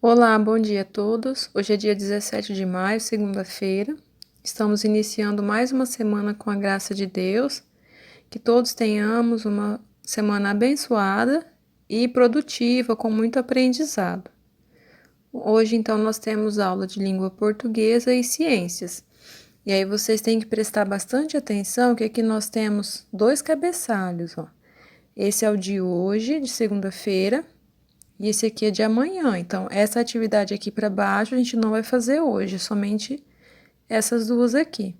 Olá, bom dia a todos. Hoje é dia 17 de maio, segunda-feira. Estamos iniciando mais uma semana com a graça de Deus. Que todos tenhamos uma semana abençoada e produtiva, com muito aprendizado. Hoje, então, nós temos aula de língua portuguesa e ciências. E aí vocês têm que prestar bastante atenção, que aqui nós temos dois cabeçalhos, ó. Esse é o de hoje, de segunda-feira, e esse aqui é de amanhã. Então, essa atividade aqui para baixo a gente não vai fazer hoje, somente essas duas aqui.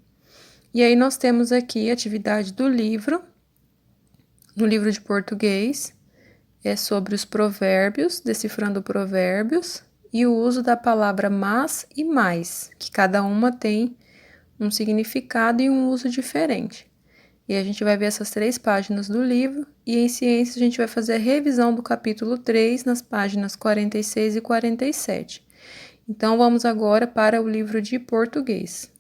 E aí nós temos aqui a atividade do livro, no livro de português, é sobre os provérbios, decifrando provérbios, e o uso da palavra mas e mais, que cada uma tem um significado e um uso diferente. E a gente vai ver essas 3 páginas do livro, e em ciências a gente vai fazer a revisão do capítulo 3 nas páginas 46 e 47. Então, vamos agora para o livro de português.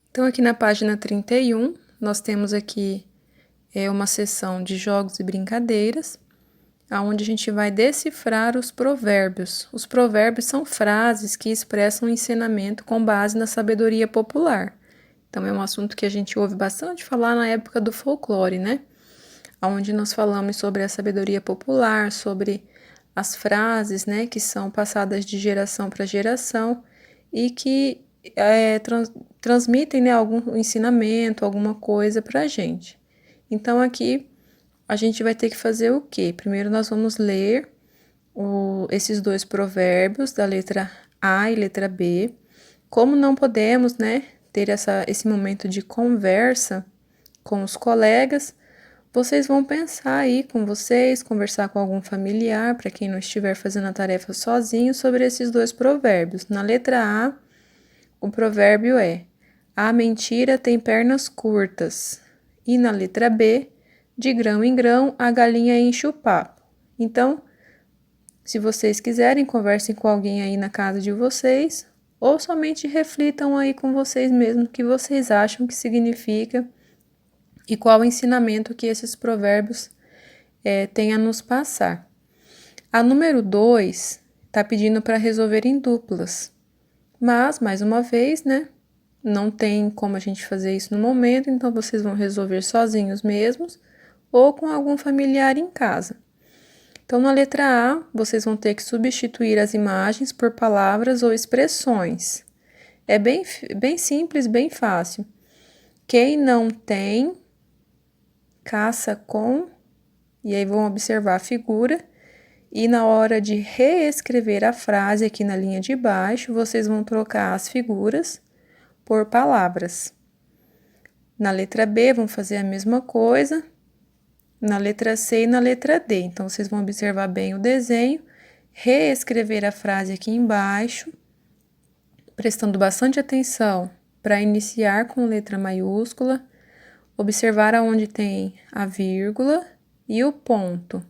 Então, aqui na página 31, nós temos aqui uma seção de jogos e brincadeiras, onde a gente vai decifrar os provérbios. Os provérbios são frases que expressam o ensinamento com base na sabedoria popular. Então, é um assunto que a gente ouve bastante falar na época do folclore, né? Onde nós falamos sobre a sabedoria popular, sobre as frases, né, que são passadas de geração para geração e que transmitem, né, algum ensinamento, alguma coisa para a gente. Então, aqui a gente vai ter que fazer o quê? Primeiro, nós vamos ler esses dois provérbios da letra A e letra B. Como não podemos, né, ter esse momento de conversa com os colegas, vocês vão pensar aí com vocês, conversar com algum familiar, para quem não estiver fazendo a tarefa sozinho, sobre esses dois provérbios. Na letra A, o provérbio é: a mentira tem pernas curtas. E na letra B, de grão em grão, a galinha enche o papo. Então, se vocês quiserem, conversem com alguém aí na casa de vocês, ou somente reflitam aí com vocês mesmos o que vocês acham que significa e qual o ensinamento que esses provérbios têm a nos passar. A número 2 está pedindo para resolver em duplas, mas, mais uma vez, né, não tem como a gente fazer isso no momento, então vocês vão resolver sozinhos mesmos ou com algum familiar em casa. Então, na letra A, vocês vão ter que substituir as imagens por palavras ou expressões. É bem simples, bem fácil. Quem não tem, caça com, e aí vão observar a figura, e na hora de reescrever a frase aqui na linha de baixo, vocês vão trocar as figuras por palavras. Na letra B, vão fazer a mesma coisa, na letra C e na letra D. Então, vocês vão observar bem o desenho, reescrever a frase aqui embaixo, prestando bastante atenção para iniciar com letra maiúscula, observar aonde tem a vírgula e o ponto.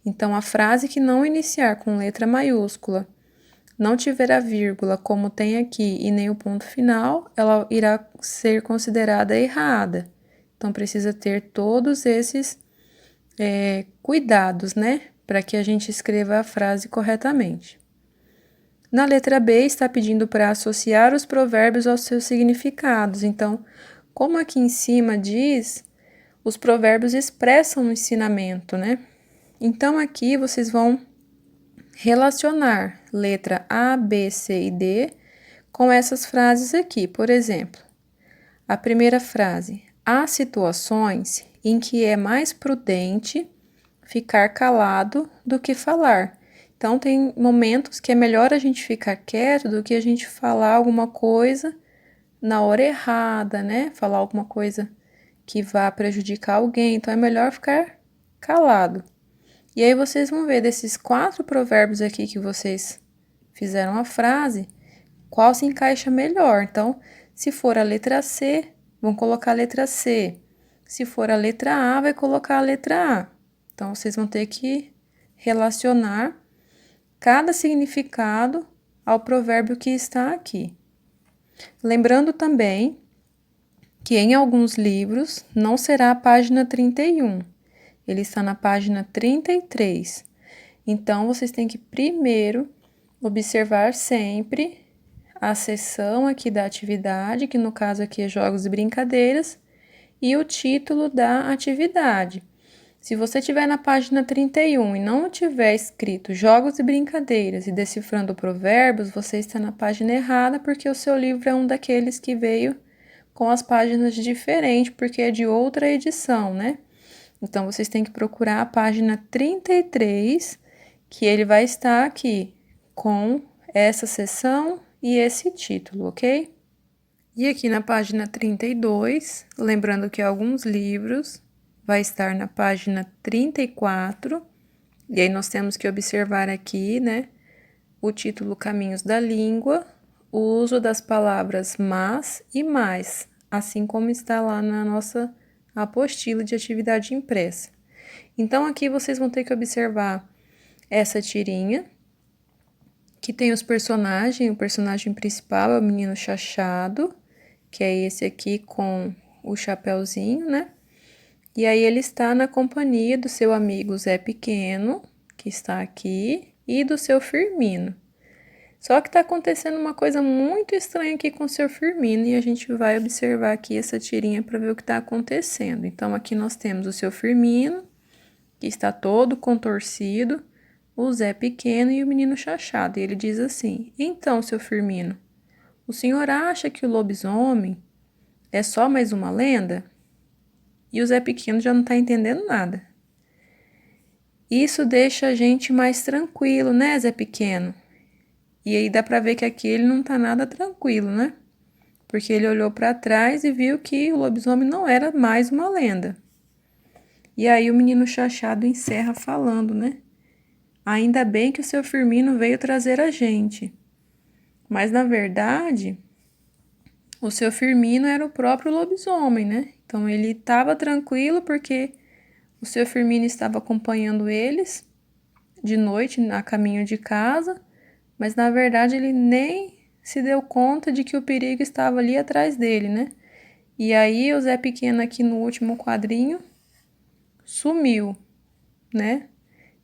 Então, a frase que não iniciar com letra maiúscula, não tiver a vírgula como tem aqui e nem o ponto final, ela irá ser considerada errada. Então, precisa ter todos esses cuidados, né? Para que a gente escreva a frase corretamente. Na letra B, está pedindo para associar os provérbios aos seus significados. Então, como aqui em cima diz, os provérbios expressam o ensinamento, né? Então, aqui vocês vão relacionar letra A, B, C e D com essas frases aqui. Por exemplo, a primeira frase: há situações em que é mais prudente ficar calado do que falar. Então, tem momentos que é melhor a gente ficar quieto do que a gente falar alguma coisa na hora errada, né? Falar alguma coisa que vá prejudicar alguém. Então, é melhor ficar calado. E aí, vocês vão ver desses 4 provérbios aqui que vocês fizeram a frase, qual se encaixa melhor. Então, se for a letra C, vão colocar a letra C. Se for a letra A, vai colocar a letra A. Então, vocês vão ter que relacionar cada significado ao provérbio que está aqui. Lembrando também que em alguns livros não será a página 31, ele está na página 33. Então, vocês têm que primeiro observar sempre a seção aqui da atividade, que no caso aqui é jogos e brincadeiras, e o título da atividade. Se você estiver na página 31 e não tiver escrito jogos e brincadeiras e decifrando provérbios, você está na página errada, porque o seu livro é um daqueles que veio com as páginas diferentes, porque é de outra edição, né? Então, vocês têm que procurar a página 33, que ele vai estar aqui com essa seção e esse título, ok? E aqui na página 32, lembrando que alguns livros vai estar na página 34, e aí nós temos que observar aqui, né, o título Caminhos da Língua, o uso das palavras mas e mais, assim como está lá na nossa apostila de atividade impressa. Então, aqui vocês vão ter que observar essa tirinha, que tem os personagens, o personagem principal é o menino Chachado, que é esse aqui com o chapéuzinho, né? E aí ele está na companhia do seu amigo Zé Pequeno, que está aqui, e do seu Firmino. Só que está acontecendo uma coisa muito estranha aqui com o seu Firmino e a gente vai observar aqui essa tirinha para ver o que está acontecendo. Então, aqui nós temos o seu Firmino, que está todo contorcido, o Zé Pequeno e o menino Chachado. E ele diz assim: Então, seu Firmino, o senhor acha que o lobisomem é só mais uma lenda? E o Zé Pequeno já não está entendendo nada. Isso deixa a gente mais tranquilo, né, Zé Pequeno? E aí dá para ver que aqui ele não tá nada tranquilo, né? Porque ele olhou para trás e viu que o lobisomem não era mais uma lenda. E aí o menino Chachado encerra falando, né? Ainda bem que o seu Firmino veio trazer a gente. Mas na verdade, o seu Firmino era o próprio lobisomem, né? Então ele estava tranquilo porque o seu Firmino estava acompanhando eles de noite a caminho de casa, mas na verdade ele nem se deu conta de que o perigo estava ali atrás dele, né? E aí o Zé Pequeno aqui no último quadrinho sumiu, né?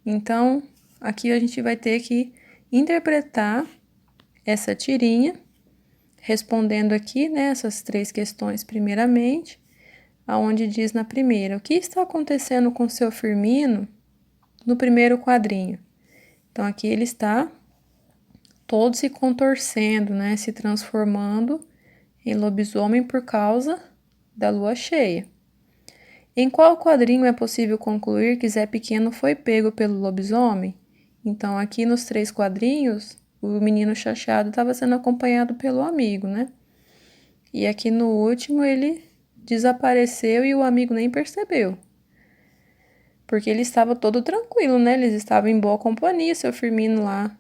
Então, aqui a gente vai ter que interpretar essa tirinha, respondendo aqui, né, essas 3 questões primeiramente, aonde diz na primeira: o que está acontecendo com seu Firmino no primeiro quadrinho? Então, aqui ele está todo se contorcendo, né, se transformando em lobisomem por causa da lua cheia. Em qual quadrinho é possível concluir que Zé Pequeno foi pego pelo lobisomem? Então, aqui nos 3 quadrinhos, o menino Chachado estava sendo acompanhado pelo amigo, né? E aqui no último ele desapareceu e o amigo nem percebeu. Porque ele estava todo tranquilo, né? Eles estavam em boa companhia, seu Firmino lá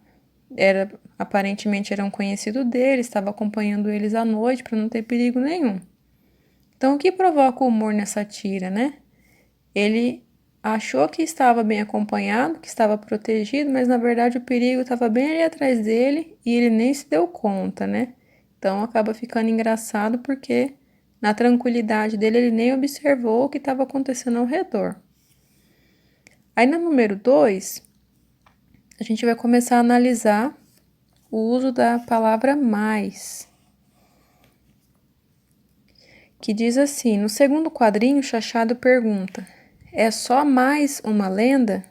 aparentemente era um conhecido dele, estava acompanhando eles à noite para não ter perigo nenhum. Então, o que provoca o humor nessa tira, né? Ele achou que estava bem acompanhado, que estava protegido, mas na verdade o perigo estava bem ali atrás dele e ele nem se deu conta, né? Então acaba ficando engraçado porque na tranquilidade dele ele nem observou o que estava acontecendo ao redor. Aí na número 2, a gente vai começar a analisar o uso da palavra mais, que diz assim: no segundo quadrinho, o Chachado pergunta: é só mais uma lenda?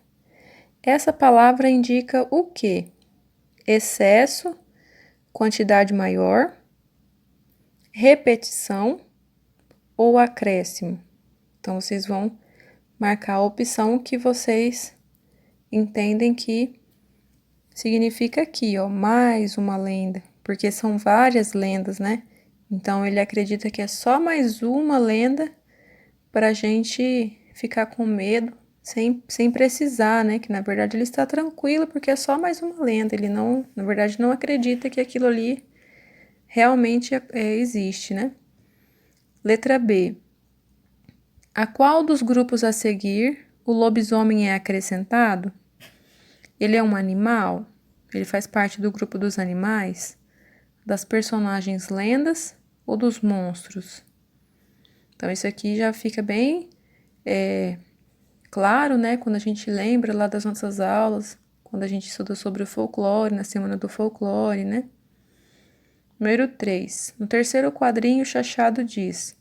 Essa palavra indica o quê? Excesso, quantidade maior, repetição ou acréscimo. Então, vocês vão marcar a opção que vocês entendem que significa aqui, ó, mais uma lenda, porque são várias lendas, né? Então, ele acredita que é só mais uma lenda para a gente ficar com medo, sem precisar, né? Que na verdade ele está tranquilo porque é só mais uma lenda. Ele não, na verdade, não acredita que aquilo ali realmente existe, né? Letra B. A qual dos grupos a seguir o lobisomem é acrescentado? Ele é um animal? Ele faz parte do grupo dos animais? Das personagens lendas ou dos monstros? Então, isso aqui já fica bem claro, né? Quando a gente lembra lá das nossas aulas, quando a gente estuda sobre o folclore, na semana do folclore, né? Número 3. No terceiro quadrinho, o Chachado diz: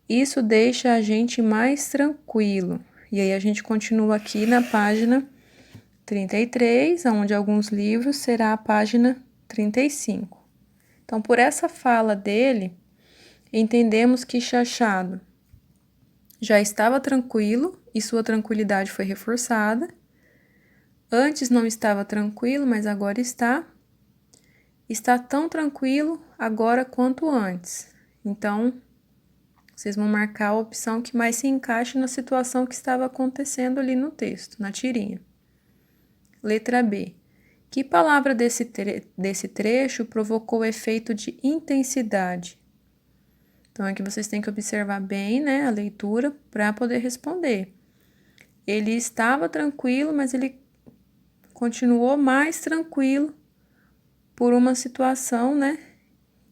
isso deixa a gente mais tranquilo. E aí a gente continua aqui na página 33, onde alguns livros será a página 35. Então, por essa fala dele, entendemos que Chachado já estava tranquilo e sua tranquilidade foi reforçada. Antes não estava tranquilo, mas agora está. Está tão tranquilo agora quanto antes. Então, vocês vão marcar a opção que mais se encaixe na situação que estava acontecendo ali no texto, na tirinha. Letra B. Que palavra desse trecho provocou efeito de intensidade? Então, aqui vocês têm que observar bem, né, a leitura para poder responder. Ele estava tranquilo, mas ele continuou mais tranquilo por uma situação, né,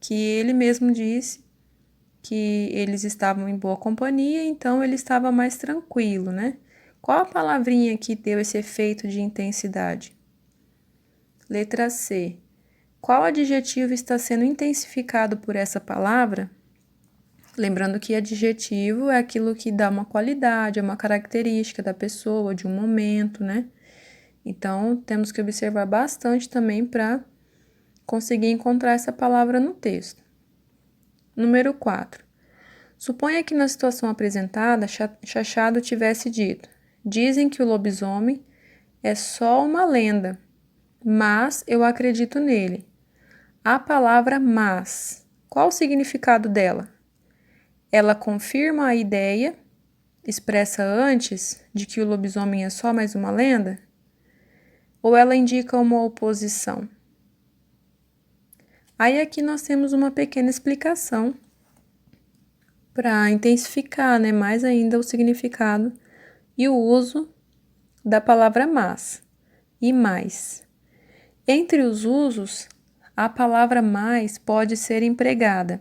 que ele mesmo disse que eles estavam em boa companhia, então ele estava mais tranquilo, né? Qual a palavrinha que deu esse efeito de intensidade? Letra C. Qual adjetivo está sendo intensificado por essa palavra? Lembrando que adjetivo é aquilo que dá uma qualidade, é uma característica da pessoa, de um momento, né? Então, temos que observar bastante também para conseguir encontrar essa palavra no texto. Número 4. Suponha que na situação apresentada, Chachado tivesse dito: dizem que o lobisomem é só uma lenda, mas eu acredito nele. A palavra mas, qual o significado dela? Ela confirma a ideia expressa antes de que o lobisomem é só mais uma lenda? Ou ela indica uma oposição? Aí aqui nós temos uma pequena explicação para intensificar, né, mais ainda o significado e o uso da palavra mas e mais. Entre os usos, a palavra mais pode ser empregada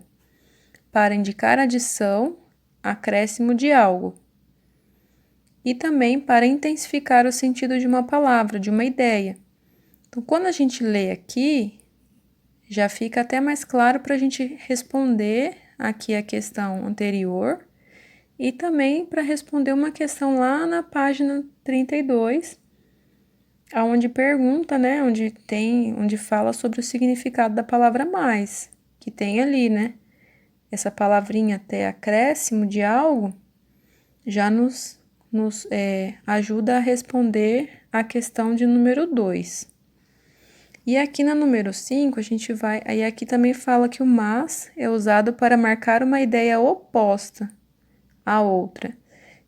para indicar adição, acréscimo de algo, e também para intensificar o sentido de uma palavra, de uma ideia. Então, quando a gente lê aqui, já fica até mais claro para a gente responder aqui a questão anterior e também para responder uma questão lá na página 32, onde pergunta, né, onde fala sobre o significado da palavra mais, que tem ali, né, essa palavrinha até acréscimo de algo, já nos ajuda a responder a questão de número 2. E aqui na número 5, a gente vai... Aí aqui também fala que o mas é usado para marcar uma ideia oposta à outra.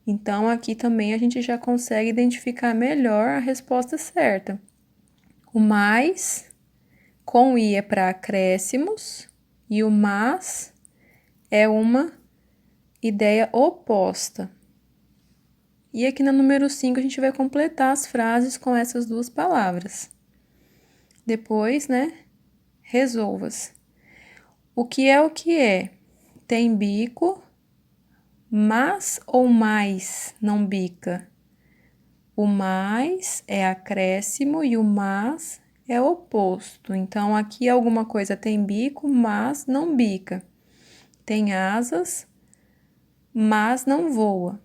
Então, aqui também a gente já consegue identificar melhor a resposta certa. O mais, com i é para acréscimos, e o mas é uma ideia oposta. E aqui na número 5, a gente vai completar as frases com essas duas palavras. Depois, né, resolvas. O que é o que é? Tem bico, mas ou mais não bica? O mais é acréscimo e o mas é oposto. Então, aqui alguma coisa tem bico, mas não bica. Tem asas, mas não voa.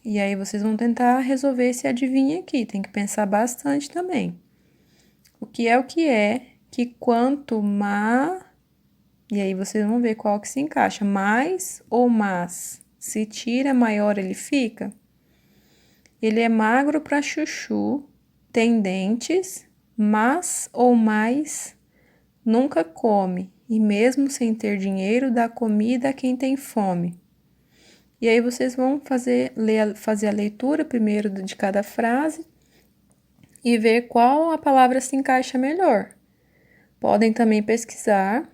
E aí, vocês vão tentar resolver esse adivinho aqui. Tem que pensar bastante também. O que é que quanto mais... E aí, vocês vão ver qual que se encaixa. Mais ou mas? Se tira, maior ele fica? Ele é magro para chuchu, tem dentes, mas ou mais nunca come. E mesmo sem ter dinheiro, dá comida a quem tem fome. E aí, vocês vão fazer a leitura primeiro de cada frase e ver qual a palavra se encaixa melhor. Podem também pesquisar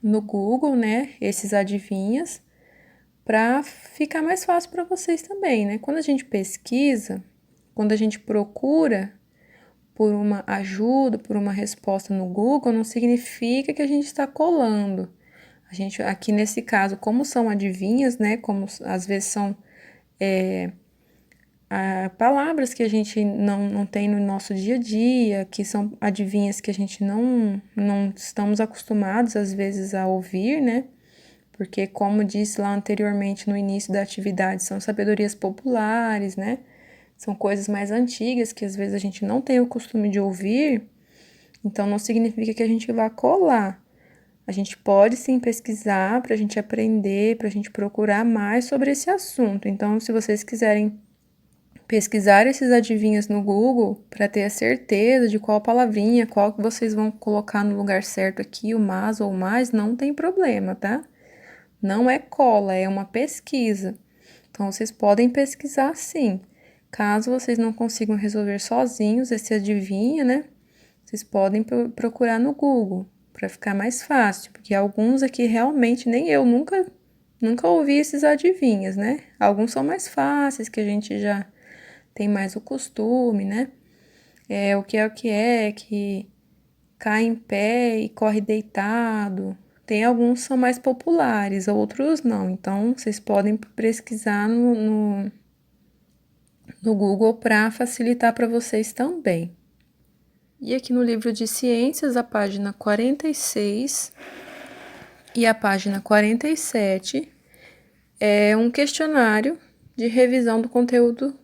no Google, né, esses adivinhas, para ficar mais fácil para vocês também, né? Quando a gente pesquisa, quando a gente procura por uma ajuda, por uma resposta no Google, não significa que a gente está colando. A gente, aqui nesse caso, como são adivinhas, né, como às vezes são palavras que a gente não tem no nosso dia a dia, que são adivinhas que a gente não estamos acostumados, às vezes, a ouvir, né? Porque, como disse lá anteriormente no início da atividade, são sabedorias populares, né? São coisas mais antigas que às vezes a gente não tem o costume de ouvir, então não significa que a gente vá colar. A gente pode sim pesquisar para a gente aprender, para a gente procurar mais sobre esse assunto. Então, se vocês quiserem pesquisar esses adivinhos no Google para ter a certeza de qual palavrinha, qual que vocês vão colocar no lugar certo aqui, o mas ou o mais, não tem problema, tá? Não é cola, é uma pesquisa. Então, vocês podem pesquisar sim. Caso vocês não consigam resolver sozinhos esse adivinha, né? Vocês podem procurar no Google para ficar mais fácil, porque alguns aqui realmente nem eu nunca ouvi esses adivinhas, né? Alguns são mais fáceis, que a gente já tem mais o costume, né? É o que cai em pé e corre deitado. Tem alguns que são mais populares, outros não. Então, vocês podem pesquisar no Google para facilitar para vocês também. E aqui no livro de ciências, a página 46 e a página 47 é um questionário de revisão do conteúdo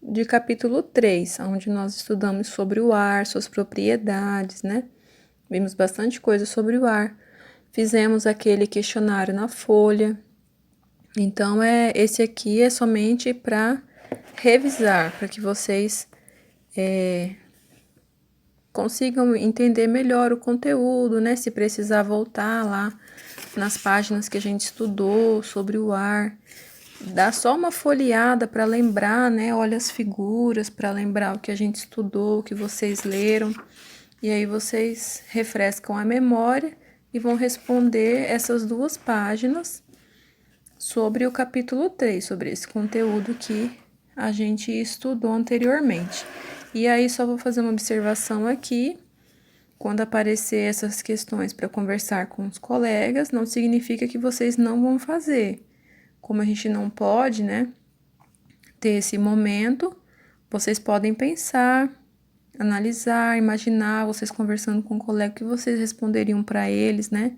de capítulo 3, onde nós estudamos sobre o ar, suas propriedades, né? Vimos bastante coisa sobre o ar. Fizemos aquele questionário na folha. Então, esse aqui é somente para revisar, para que vocês consigam entender melhor o conteúdo, né? Se precisar voltar lá nas páginas que a gente estudou sobre o ar, dá só uma folheada para lembrar, né? Olha as figuras para lembrar o que a gente estudou, o que vocês leram. E aí vocês refrescam a memória e vão responder essas 2 páginas sobre o capítulo 3, sobre esse conteúdo que a gente estudou anteriormente. E aí só vou fazer uma observação aqui. Quando aparecer essas questões para conversar com os colegas, não significa que vocês não vão fazer. Como a gente não pode, né, ter esse momento, vocês podem pensar, analisar, imaginar vocês conversando com um colega que vocês responderiam para eles, né?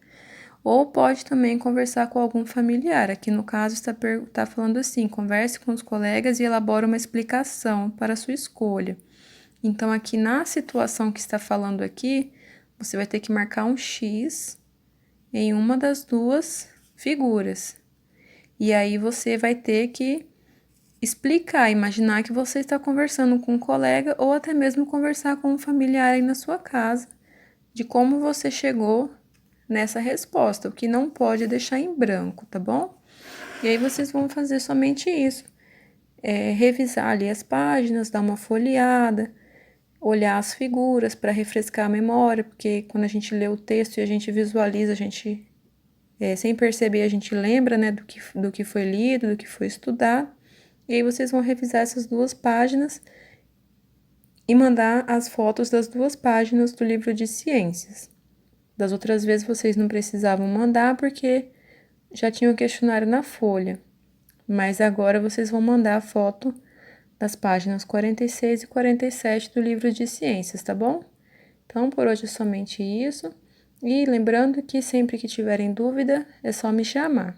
Ou pode também conversar com algum familiar. Aqui no caso está falando assim: converse com os colegas e elabore uma explicação para a sua escolha. Então, aqui na situação que está falando aqui, você vai ter que marcar um X em uma das 2 figuras. E aí você vai ter que explicar, imaginar que você está conversando com um colega ou até mesmo conversar com um familiar aí na sua casa, de como você chegou nessa resposta, o que não pode deixar em branco, tá bom? E aí vocês vão fazer somente isso, revisar ali as páginas, dar uma folheada, olhar as figuras para refrescar a memória, porque quando a gente lê o texto e a gente visualiza, a gente, sem perceber, a gente lembra, né, do que foi lido, do que foi estudado. E aí vocês vão revisar essas 2 páginas e mandar as fotos das 2 páginas do livro de ciências. Das outras vezes vocês não precisavam mandar porque já tinha o questionário na folha. Mas agora vocês vão mandar a foto das páginas 46 e 47 do livro de ciências, tá bom? Então, por hoje é somente isso. E lembrando que sempre que tiverem dúvida, é só me chamar.